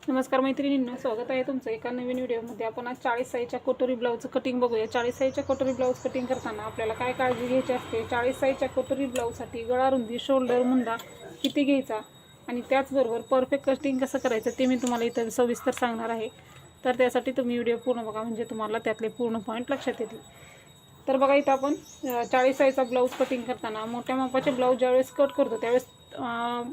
नमस्कार मैत्रिणींनो, स्वागत आहे तुमचं एका नवीन व्हिडिओमध्ये। आपण आज 40 साईजच्या कटोरी ब्लाऊजचं कटिंग बघूया। 40 साईजच्या कटोरी ब्लाऊज कटिंग करताना आपल्याला काय काळजी घ्यायची असते, 40 साईजच्या कटोरी ब्लाऊजसाठी गळा रुंदी, शोल्डर, मुंडा किती घ्यायचा आणि त्याचबरोबर परफेक्ट कटिंग कसं करायचं ते मी तुम्हाला इथं सविस्तर सांगणार आहे। तर त्यासाठी तुम्ही व्हिडिओ पूर्ण बघा, म्हणजे तुम्हाला त्यातले पूर्ण पॉईंट लक्षात येतील। तर बघा, इथं आपण 40 साईजचा ब्लाऊज कटिंग करताना मोठ्या मापाचे ब्लाऊज ज्यावेळेस कट करतो त्यावेळेस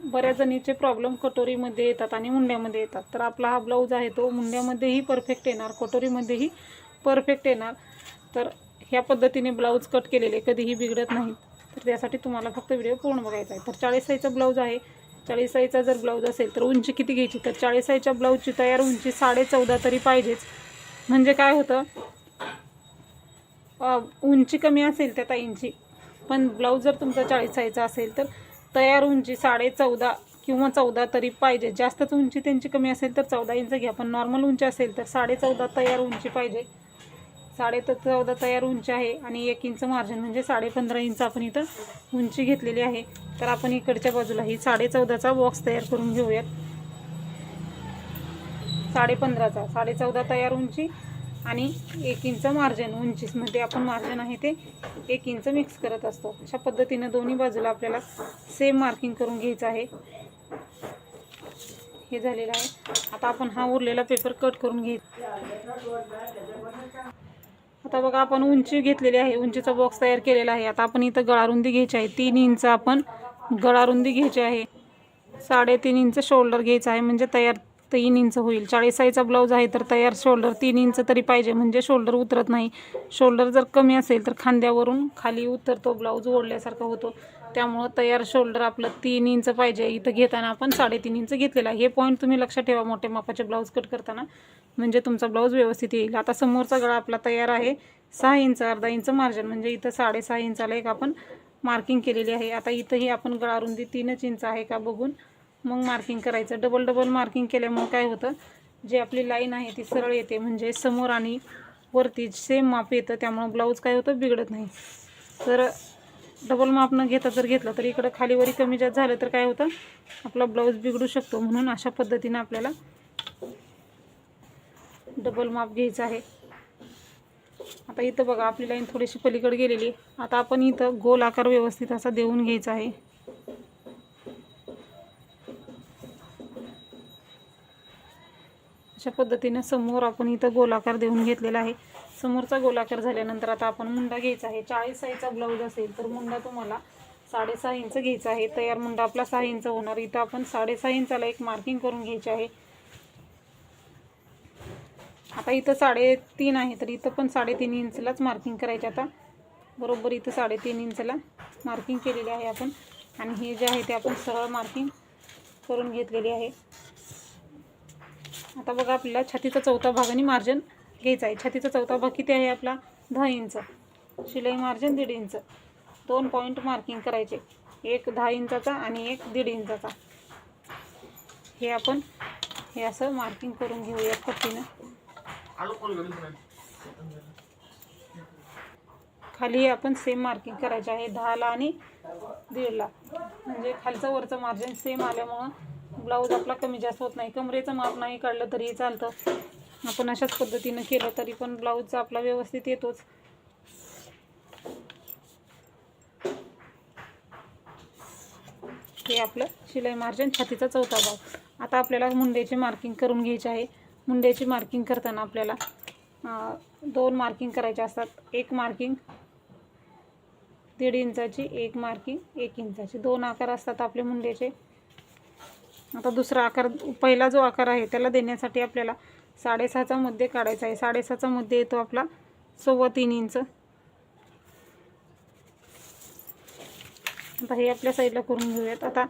बऱ्याच जणीचे प्रॉब्लेम कटोरीमध्ये येतात आणि मुंड्यामध्ये येतात। तर आपला हा ब्लाऊज आहे तो मुंड्यामध्येही परफेक्ट येणार, कटोरीमध्येही परफेक्ट येणार। तर ह्या पद्धतीने ब्लाऊज कट केलेले कधीही बिघडत नाही। तर त्यासाठी तुम्हाला फक्त व्हिडिओ पूर्ण बघायचा आहे। तर 40 साईजचा ब्लाऊज आहे। 40 साईजचा जर ब्लाऊज असेल तर उंची किती घ्यायची, तर 40 साईजच्या ब्लाऊजची तयार उंची 14.5 तरी पाहिजेच। म्हणजे काय होतं, उंची कमी असेल त्या ताईंची, पण ब्लाऊज जर तुमचा 40 साईजचा असेल तर तयार उंची 14.5 किंवा 14 तरी पाहिजे। जास्तच उंची त्यांची कमी असेल तर 14 इंच घ्या, पण नॉर्मल उंची असेल तर 14.5 तयार उंची पाहिजे। 14.5 तयार उंची आहे आणि 1 इंच मार्जिन म्हणजे 15.5 इंच आपण इथं उंची घेतलेली आहे। तर आपण इकडच्या बाजूला ही 14.5चा बॉक्स तयार करून घेऊयात। 14.5 तयार उंची आणि 1 इंच मार्जिन, उंचीमध्ये आपण मार्जिन आहे ते 1 इंच मिक्स करत असतो। अशा पद्धतीने दोन्ही बाजूला आपल्याला सेम मार्किंग करून घ्यायचं आहे। हे झालेलं आहे। आता आपण हा उरलेला पेपर कट करून घेऊ। आता बघा, आपण उंची घेतलेली आहे, उंचीचा बॉक्स तयार केलेला आहे। आता आपण इथं गळारुंदी घ्यायची आहे 3 इंच आपण गळारुंदी घ्यायची आहे। 3.5 इंच शोल्डर घ्यायचा आहे, म्हणजे तयार 3 इंच होईल। 40 साईजचा ब्लाऊज आहे तर तयार शोल्डर 3 इंच तरी पाहिजे, म्हणजे शोल्डर उतरत नाही। शोल्डर जर कमी असेल तर खांद्यावरून खाली उतरतो, ब्लाऊज ओढल्यासारखा होतो। त्यामुळं तयार शोल्डर आपलं 3 इंच पाहिजे। इथं घेताना आपण 3.5 इंच घेतलेला आहे। हे पॉईंट तुम्ही लक्षात ठेवा मोठ्या मापाचे ब्लाऊज कट करताना, म्हणजे तुमचा ब्लाऊज व्यवस्थित येईल। आता समोरचा गळा आपला तयार आहे 6 इंच, अर्धा इंच मार्जिन, म्हणजे इथं 6.5 इंचाला एक आपण मार्किंग केलेली आहे। आता इथंही आपण गळारुंदी 3 इंच आहे का बघून मग मार्किंग करायचं। डबल मार्किंग केल्यामुळे काय होतं, जे आपली लाईन आहे ती सरळ येते, म्हणजे समोर आणि वरती सेम माप येतं। त्यामुळे ब्लाऊज काय होतं, बिघडत नाही। तर डबल माप न घेता जर घेतलं तर इकडं खालीवरी कमी जास्त झालं तर काय होतं, आपला ब्लाऊज बिघडू शकतो। म्हणून अशा पद्धतीने आपल्याला डबल माप घ्यायचं आहे। आता इथं बघा, आपली लाईन थोडीशी पलीकडे गेलेली। आता आपण इथं गोल आकार व्यवस्थित असा देऊन घ्यायचा आहे। अशा पद्धतीने समोर आपण इथं गोलाकार देऊन घेतलेला आहे। समोरचा गोलाकार झाल्यानंतर आता आपण मुंडा घ्यायचा आहे। 40 साईजचा ब्लाऊज असेल तर मुंडा तुम्हाला 6.5 इंच घ्यायचा आहे। तयार मुंडा आपला 6 इंच होणार। इथं आपण 6.5 इंचाला एक मार्किंग करून घ्यायची आहे। आता इथं 3.5 आहे तर इथं पण 3.5 इंचलाच मार्किंग करायचे। आता बरोबर इथं 3.5 इंचला मार्किंग केलेली आहे आपण, आणि हे जे आहे ते आपण सरळ मार्किंग करून घेतलेली आहे। आता बघा, आपल्याला छातीचा चौथा भाग आणि मार्जिन घ्यायचा आहे। छातीचा चौथा भाग किती आहे आपला, 10 इंच, शिलाई मार्जिन 1.5 इंच। 2 पॉईंट मार्किंग करायचे, एक 10 इंचाचा आणि एक 1.5 इंचाचा। हे आपण हे असं मार्किंग करून घेऊया पट्टीनं। खाली आपण सेम मार्किंग करायचे आहे 10ला आणि 1.5ला, म्हणजे खालचं वरचं मार्जिन सेम आल्यामुळं ब्लाऊज आपला कमी जास्त होत नाही। कमरेचं माप नाही काढलं तरी चालतं, आपण अशाच पद्धतीनं केलं तरी पण ब्लाऊज आपला व्यवस्थित येतोच। हे आपलं शिलाई मार्जिन, छातीचा चौथा भाग। आता आपल्याला मुंड्याची मार्किंग करून घ्यायची आहे। मुंड्याची मार्किंग करताना आपल्याला 2 मार्किंग करायचे असतात। एक मार्किंग 1.5 इंचाची, एक मार्किंग 1 इंचाची। 2 आकार असतात आपले मुंड्याचे। आता दुसरा आकार, पहिला जो आकार आहे त्याला देण्यासाठी आपल्याला 6.5चा मध्ये काढायचा आहे। 6.5चा मध्ये येतो आपला 3.25 इंच। आता हे आपल्या साईडला करून घेऊयात। आता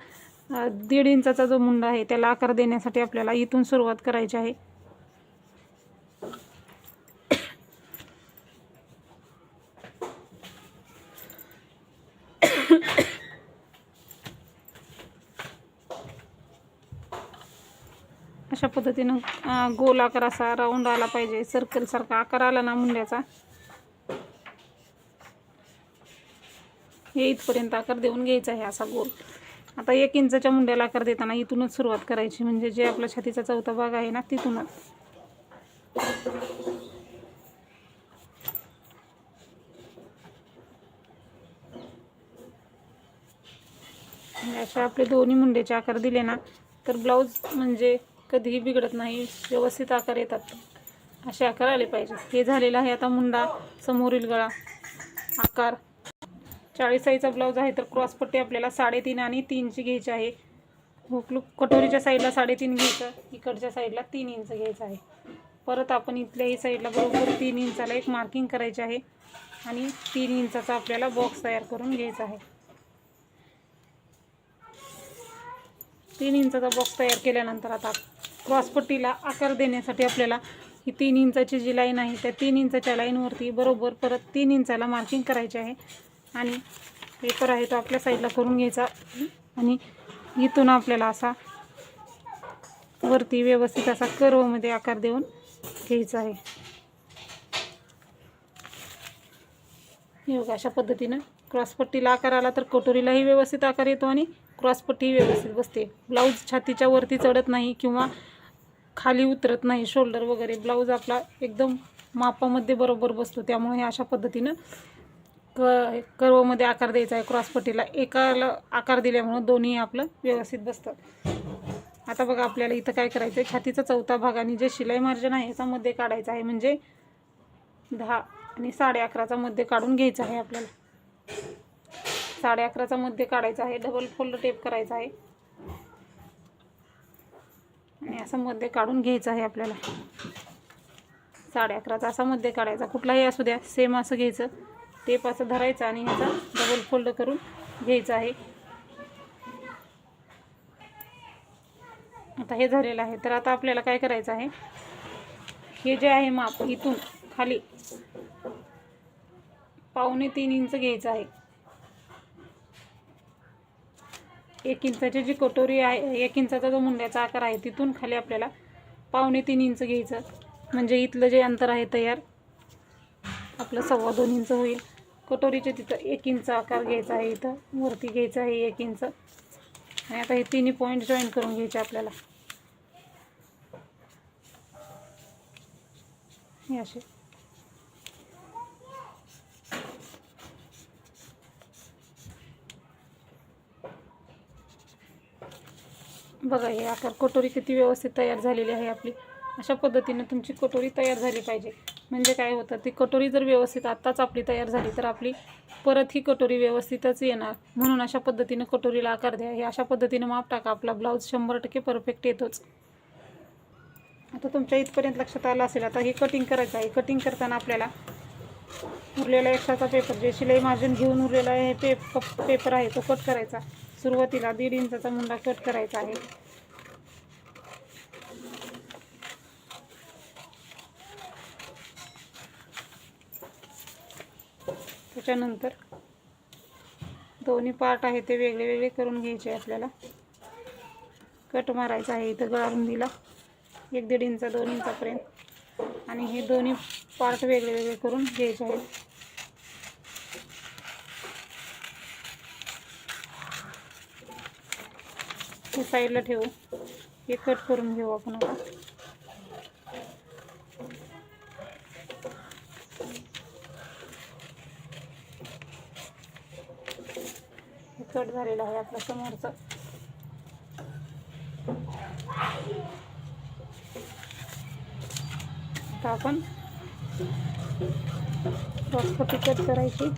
1.5 इंचाचा जो मुंडा आहे त्याला आकार देण्यासाठी आपल्याला इथून सुरुवात करायची आहे। अशा पद्धतीनं गोल आकार असा राऊंड आला पाहिजे, सर्कल सारखा आकार आला ना मुंड्याचा, हे इथपर्यंत आकार देऊन घ्यायचा आहे असा गोल। आता 1 इंचाच्या मुंड्याला आकार देताना इथूनच सुरुवात करायची, म्हणजे जे आपला छातीचा चौथा भाग आहे ना तिथूनच. अशा आपले दोन्ही मुंड्याचे आकार दिले ना तर ब्लाऊज म्हणजे कधीही बिघडत नाही, व्यवस्थित आकार येतात. असे आकार आले पाहिजे. हे झालेलं आहे. आता मुंडा, समोरील गळा आकार. 40 साईजचा ब्लाऊज आहे तर क्रॉसपट्टी आपल्याला 3.5 आणि 3ची घ्यायची आहे. हुक कटोरीच्या साईडला 3.5 घ्यायचं, इकडच्या साईडला 3 इंच घ्यायचं आहे. परत आपण इथल्याही साईडला बरोबर 3 इंचाला एक मार्किंग करायचे आहे आणि 3 इंचाचा आपल्याला बॉक्स तयार करून घ्यायचा आहे. 3 इंचाचा बॉक्स तयार केल्यानंतर आता क्रॉसपट्टीला आकार देण्यासाठी आपल्याला ही 3 इंचाची जी लाईन आहे त्या 3 इंचाच्या लाईनवरती बरोबर परत 3 इंचाला मार्किंग करायचे आहे आणि पेपर आहे तो आपल्या साईडला करून घ्यायचा आणि इथून आपल्याला असा वरती व्यवस्थित असा कर्वमध्ये आकार देऊन घ्यायचा आहे. हे बघा, अशा पद्धतीनं क्रॉसपट्टीला आकार आला तर कटोरीलाही व्यवस्थित आकार येतो आणि क्रॉसपट्टी व्यवस्थित बसते. ब्लाऊज छातीच्या वरती चढत नाही किंवा खाली उतरत नाही, शोल्डर वगैरे. ब्लाऊज आपला एकदम मापामध्ये बरोबर बसतो. त्यामुळे अशा पद्धतीनं कर्वमध्ये आकार द्यायचा आहे क्रॉसपट्टीला. एकाला आकार दिल्यामुळं दोन्ही आपलं व्यवस्थित बसतं. आता बघा, आपल्याला इथं काय करायचं आहे, छातीचा चौथा भाग आणि जे शिलाई मार्जिन आहे याचा मध्ये काढायचा आहे, म्हणजे 10 आणि 11.5चा मध्ये काढून घ्यायचा आहे आपल्याला. 11.5चा मध्ये काढायचा आहे, डबल फोल्ड टेप करायचा आहे आणि असं मध्ये काढून घ्यायचं आहे आपल्याला. 11.5चा असा मध्ये काढायचा, कुठलाही असू द्या, सेम असं घ्यायचं. टेप असं धरायचं आणि ह्याचा डबल फोल्ड करून घ्यायचं आहे. आता हे झालेलं आहे. तर आता आपल्याला काय करायचं आहे, हे जे आहे माप इथून खाली 3.25 इंच घ्यायचं आहे. 1 इंचाची जी कटोरी आहे, 1 इंचाचा जो मुंड्याचा आकार आहे तिथून खाली आपल्याला 3.25 इंच घ्यायचं, म्हणजे इथलं जे अंतर आहे तयार आपलं 2.25 इंच होईल. कटोरीचे तिथं 1 इंच आकार घ्यायचा आहे, इथं वरती घ्यायचं आहे 1 इंच आणि आता हे तिन्ही पॉईंट जॉईन करून घ्यायचे आपल्याला. हे असे बघा, हे आकार कटोरी किती व्यवस्थित तयार झालेली आहे आपली. अशा पद्धतीने तुमची कटोरी तयार झाली पाहिजे. म्हणजे काय होतं, ती कटोरी जर व्यवस्थित आत्ताच आपली तयार झाली तर आपली परत ही कटोरी व्यवस्थितच येणार. म्हणून अशा पद्धतीने कटोरीला आकार द्या. हे अशा पद्धतीने माप टाका, आपला ब्लाऊज 100% परफेक्ट येतोच. आता तुमच्या इथपर्यंत लक्षात आलं असेल. आता हे कटिंग करायचं आहे. कटिंग करताना आपल्याला उरलेला एक्स्ट्राचा पेपर, जे शिलाई मार्जिन घेऊन उरलेला आहे पेपर आहे तो कट करायचा. सुरुवातीला 1.5 इंचाचा मुंडा कट करायचा आहे. त्याच्यानंतर दोन्ही पार्ट आहे ते वेगळे वेगळे करून घ्यायचे आपल्याला. कट मारायचा आहे इथं गळारुंदीला 1-1.5 इंच 2 इंचापर्यंत आणि हे दोन्ही पार्ट वेगळे वेगळे करून घ्यायचे आहेत. हे साईडला ठेवू, हे कट करून घेऊ आपण आता. हे कट झालेलं आहे आपलं समोरचं. आता आपण क्रॉसपट्टी कट करायची.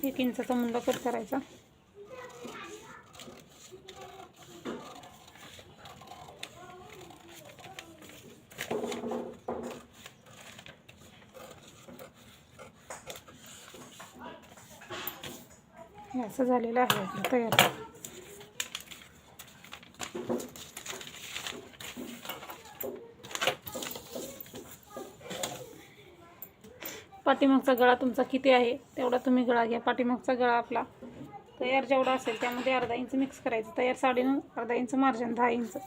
एक इंचाचा मुंडा कट करायचा. हे असं झालेलं आहे आपलं तयार. पाठीमागचा गळा तुमचा किती आहे तेवढा तुम्ही गळा घ्या. पाठीमागचा गळा आपला तयार जेवढा असेल त्यामध्ये अर्धा इंच मिक्स करायचं. तयार 9.5, अर्धा इंच मार्जिन 10 इंच.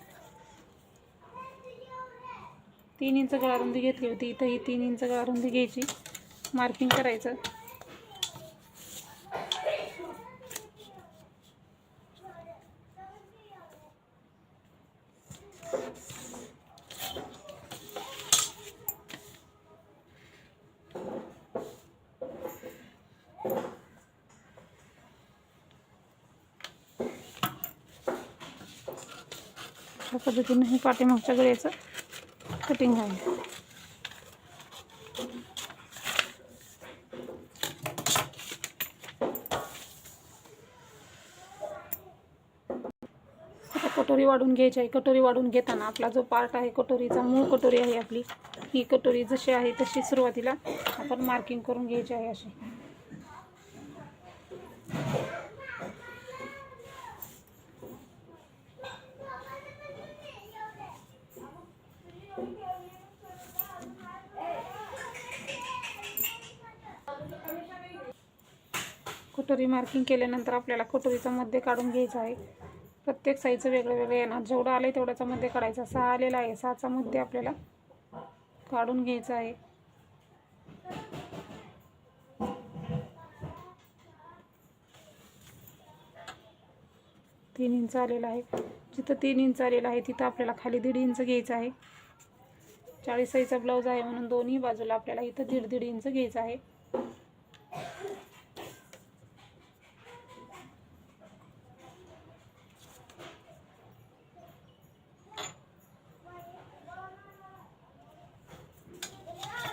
3 इंच गळा रुंदी घेतली होती, इथंही 3 इंच गळा रुंदी घ्यायची, मार्किंग करायचं. अशा पद्धतीने हे पाठीमागच्या गळ्याचं कटिंग आहे. आता कटोरी वाढून घ्यायची आहे. कटोरी वाढून घेताना आपला जो पार्ट आहे कटोरीचा, मूळ कटोरी आहे आपली, ही कटोरी जशी आहे तशी सुरुवातीला आपण मार्किंग करून घ्यायची आहे अशी. कटोरी मार्किंग केल्यानंतर आपल्याला कटोरीचा मध्य काढून घ्यायचा आहे. प्रत्येक साईजचं वेगळं वेगळं येणार. जेवढं आलं आहे तेवढ्याचा मध्य काढायचा. 6 आलेला आहे, 6चा मध्य आपल्याला काढून घ्यायचा आहे. तीन इंच आलेला आहे. जिथं 3 इंच आलेला आहे तिथं आपल्याला खाली 1.5 इंच घ्यायचं आहे. 40 साईजचा ब्लाऊज आहे म्हणून दोन्ही बाजूला आपल्याला इथं 1.5 इंच घ्यायचं आहे.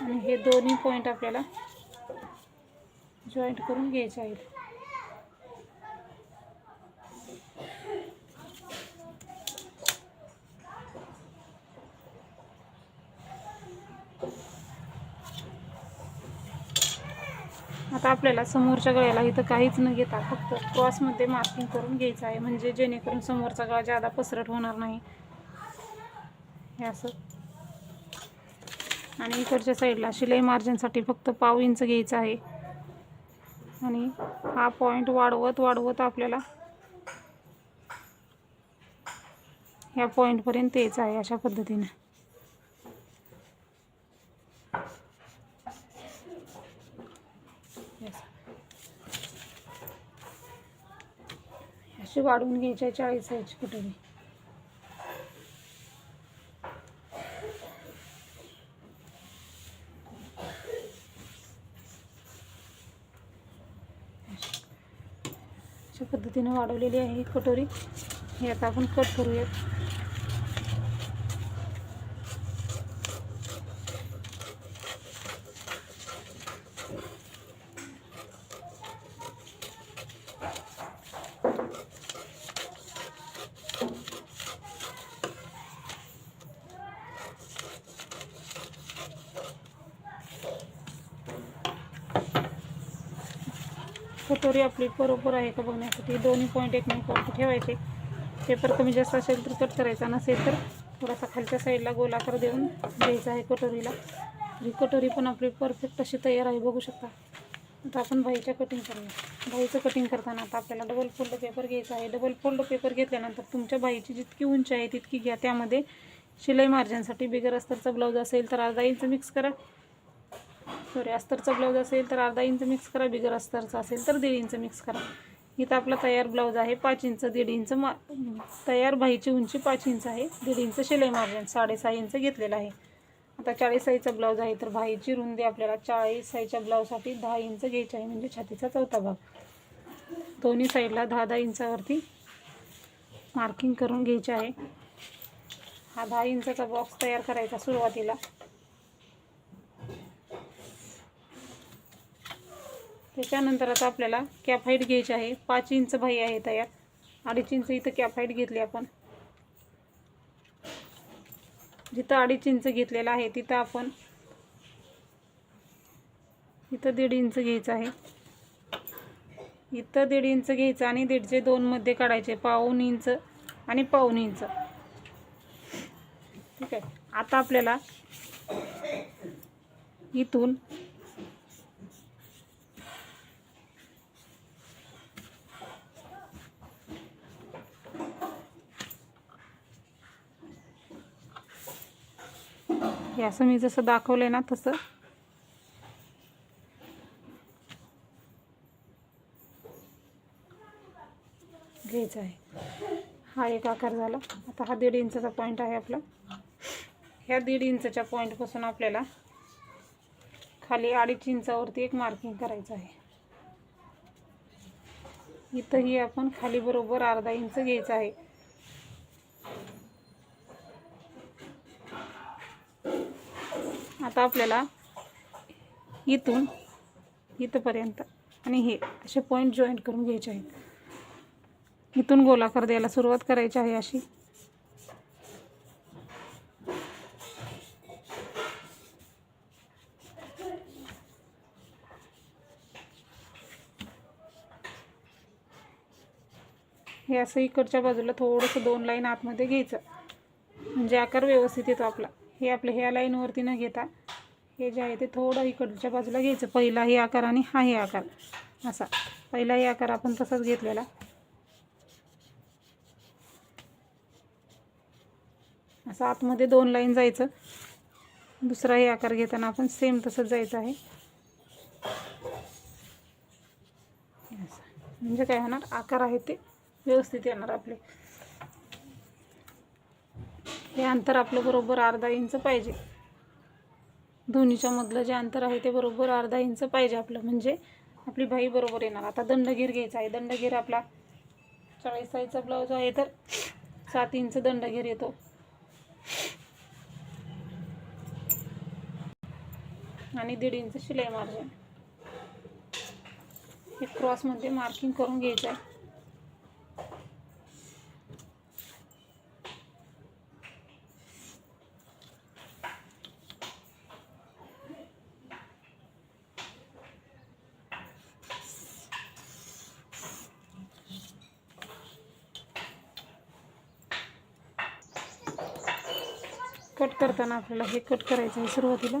आणि हे दोन्ही पॉईंट आपल्याला जॉईंट करून घ्यायचे आहेत. आता आपल्याला समोरच्या गळ्याला इथं काहीच न घेता फक्त क्रॉसमध्ये मार्किंग करून घ्यायचं आहे, म्हणजे जेणेकरून समोरचा गळा जादा पसरट होणार नाही. हे असं. आणि इकडच्या साईडला शिलाई मार्जिनसाठी फक्त 1/2 इंच घ्यायचं आहे. आणि हा पॉईंट वाढवत वाढवत आपल्याला ह्या पॉईंटपर्यंत यायचं आहे अशा पद्धतीने. अशी वाढवून घ्यायची आहे 40 साईजची कटोरी. अशा पद्धतीने वाढवलेली आहे ही कटोरी. हे आता आपण कट करूयात. कटोरी आपली बरोबर आहे का बघण्यासाठी दोन्ही पॉईंट एकमेकांवरती ठेवायचे. पेपर कमी जास्त असेल तर कट करायचा, नसेल तर थोडासा खालच्या साईडला गोलाकार देऊन द्यायचा आहे कटोरीला. ही कटोरी पण आपली परफेक्ट अशी तयार आहे, बघू शकता. आता आपण बाहीच्या कटिंग करूया. बाहीचं कटिंग करताना आता आपल्याला डबल फोल्ड पेपर घ्यायचा आहे. डबल फोल्ड पेपर घेतल्यानंतर तुमच्या बाहीची जितकी उंची आहे तितकी घ्या. त्यामध्ये शिलाई मार्जिनसाठी बिगर अस्तरचा ब्लाऊज असेल तर अर्धा इंच मिक्स करा. अस्तरचा ब्लाऊज असेल तर अर्धा इंच मिक्स करा. बिगर अस्तरचा असेल तर 1.5 इंच मिक्स करा. इथं आपला तयार ब्लाऊज आहे 5 इंच. 1.5 इंच तयार बाहीची उंची 5 इंच आहे. 1.5 इंच शिलाई मार्जिन 6.5 इंच घेतलेला आहे. आता 40 साईजचा ब्लाऊज आहे तर बाहीची रुंदी आपल्याला 40 साईजच्या ब्लाऊजसाठी 10 इंच घ्यायची आहे, म्हणजे छातीचा चौथा भाग. दोन्ही साईडला 10-10 इंचावरती मार्किंग करून घ्यायचे आहे. हा 10 इंचाचा बॉक्स तयार करायचा सुरुवातीला. त्याच्यानंतर आता आपल्याला कॅप हाईट घ्यायची आहे. 5 इंच बाही आहे तयार. 2.5 इंच इथं कॅप हाईट घेतली आपण. जिथं 2.5 इंच घेतलेला आहे तिथं आपण इथं 1.5 इंच घ्यायचं आहे. इथं 1.5 इंच घ्यायचं आणि 1.5चे 2 मध्ये काढायचे. 1/2 इंच आणि 1/2 इंच. ठीक आहे. आता आपल्याला इथून हे असं मी जसं दाखवलं आहे ना तसं घ्यायचं आहे. हा एक आकार झाला. आता हा 1.5 इंचाचा पॉईंट आहे आपला. ह्या 1.5 इंचाच्या पॉईंटपासून आपल्याला खाली 2.5 इंचावरती एक मार्किंग करायचं आहे. इथंही आपण खाली बरोबर अर्धा इंच घ्यायचं आहे. आता आपल्याला इथून इथपर्यंत आणि हे असे पॉईंट जॉईंट करून घ्यायचे आहेत. इथून गोलाकार द्यायला सुरुवात करायची आहे अशी. हे असं इकडच्या बाजूला थोडंसं 2 लाईन आतमध्ये घ्यायचं म्हणजे आकार व्यवस्थित येतो आपला. हे आपल्या ह्या लाईनवरती न घेता हे जे आहे ते थोडं इकडच्या बाजूला घ्यायचं. पहिला हे आकार आणि हा हे आकार असा. पहिला हे आकार आपण तसाच घेतलेला. असं आतमध्ये 2 लाईन जायचं. दुसरा हे आकार घेताना आपण सेम तसंच जायचं आहे. म्हणजे काय होणार, आकार आहे ते व्यवस्थित येणार आपले. हे अंतर आपलं बरोबर अर्धा इंच पाहिजे. दोन्हीच्या मधलं जे अंतर आहे ते बरोबर अर्धा इंच पाहिजे आपलं, म्हणजे आपली बाही बरोबर येणार. आता दंडगीर घ्यायचा आहे. दंडगीर आपला 40 साईजचा ब्लाऊज आहे तर 7 इंच दंडगीर येतो. आणि 1.5 इंच शिलाई मार्जिन. हे क्रॉसमध्ये मार्किंग करून घ्यायचं आहे. कट करताना आपल्याला हे कट करायचं आहे सुरुवातीला.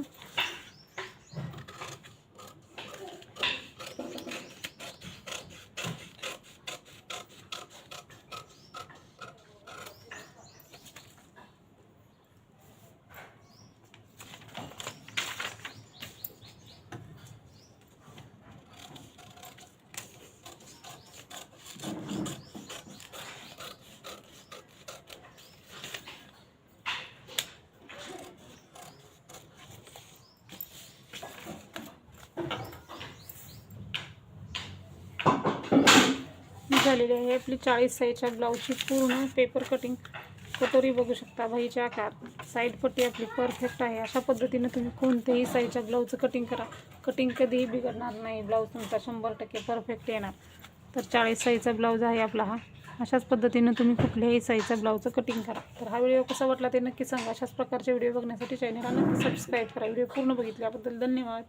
झालेली आहे आपली 40 साईजच्या ब्लाऊजची पूर्ण पेपर कटिंग. कटोरी बघू शकता, बाहीचे आकार, साईड पट्टी आपली परफेक्ट आहे. अशा पद्धतीने तुम्ही कोणत्याही साईजच्या ब्लाऊजचं कटिंग करा. कटिंग कधीही बिघडणार नाही. ब्लाऊज तुमचा 100% परफेक्ट येणार. तर 40 साईजचा ब्लाऊज आहे आपला हा. अशाच पद्धतीने तुम्ही कुठल्याही साईजच्या ब्लाऊजचं कटिंग करा. तर हा व्हिडिओ कसा वाटला ते नक्की सांगा. अशाच प्रकारचे व्हिडिओ बघण्यासाठी चॅनलला नक्की सबस्क्राईब करा. व्हिडिओ पूर्ण बघितल्याबद्दल धन्यवाद.